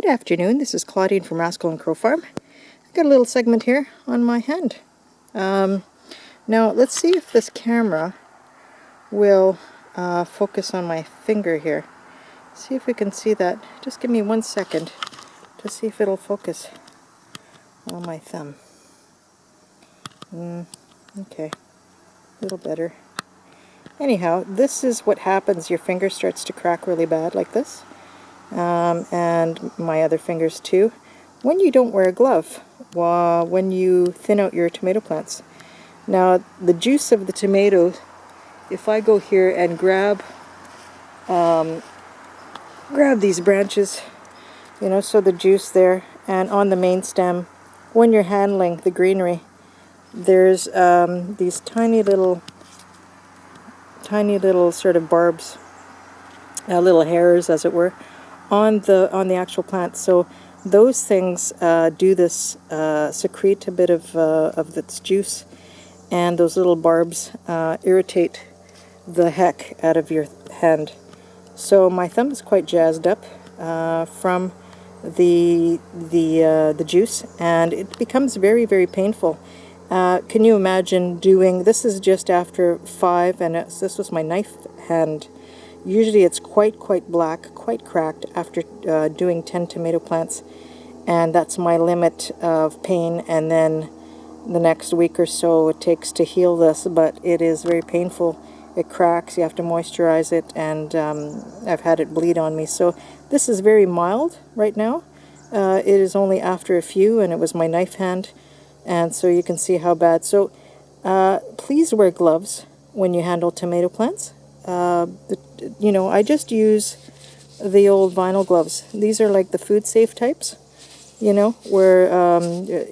Good afternoon, this is Claudine from Rascal and Crow Farm. I've got a little segment here on my hand. Now let's see if this camera will focus on my finger here. See if we can see that. Just give me 1 second to see if it'll focus on my thumb. Okay, a little better. Anyhow, this is what happens. Your finger starts to crack really bad like this. And my other fingers too, when you don't wear a glove, when you thin out your tomato plants. Now the juice of the tomatoes, if I go here and grab these branches, you know, so the juice there, and on the main stem, when you're handling the greenery, there's these tiny little sort of barbs, little hairs as it were, on the actual plant. So those things do this, secrete a bit of its juice, and those little barbs irritate the heck out of your hand. So my thumb is quite jazzed up from the juice, and it becomes very, very painful. Can you imagine doing this? Is just after 5, and this was my knife hand. Usually it's quite black, quite cracked after doing 10 tomato plants, and that's my limit of pain. And then the next week or so it takes to heal this, but it is very painful. It cracks, you have to moisturize it, and I've had it bleed on me. So this is very mild right now. It is only after a few, and it was my knife hand, and so you can see how bad. So please wear gloves when you handle tomato plants. You know, I just use the old vinyl gloves. These are like the food safe types, you know, where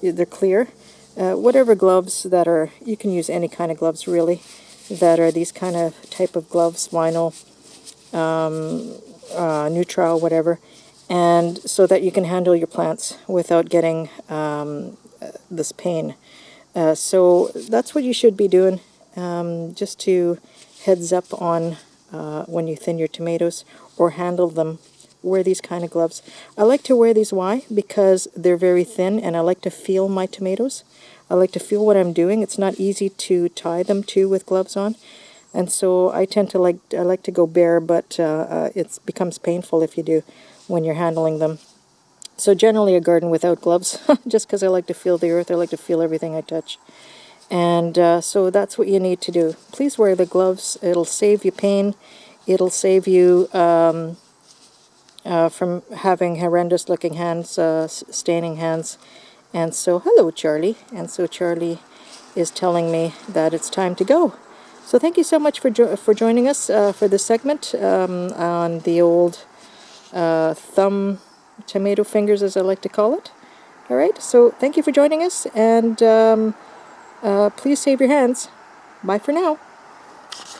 they're clear. Whatever gloves that are, you can use any kind of gloves really, that are these kind of type of gloves, vinyl, neutral, whatever, and so that you can handle your plants without getting this pain. So that's what you should be doing, just to heads up on when you thin your tomatoes or handle them. Wear these kind of gloves. I like to wear these. Why? Because they're very thin, and I like to feel my tomatoes. I like to feel what I'm doing. It's not easy to tie them too with gloves on, and so I tend to like to go bare, but it becomes painful if you do when you're handling them. So generally a garden without gloves, just because I like to feel the earth. I like to feel everything I touch. And so that's what you need to do. Please wear the gloves. It'll save you pain. It'll save you from having horrendous looking hands, staining hands. And so, hello Charlie. And so Charlie is telling me that it's time to go. So thank you so much for joining us for this segment on the old thumb tomato fingers, as I like to call it. All right, so thank you for joining us, and please save your hands. Bye for now.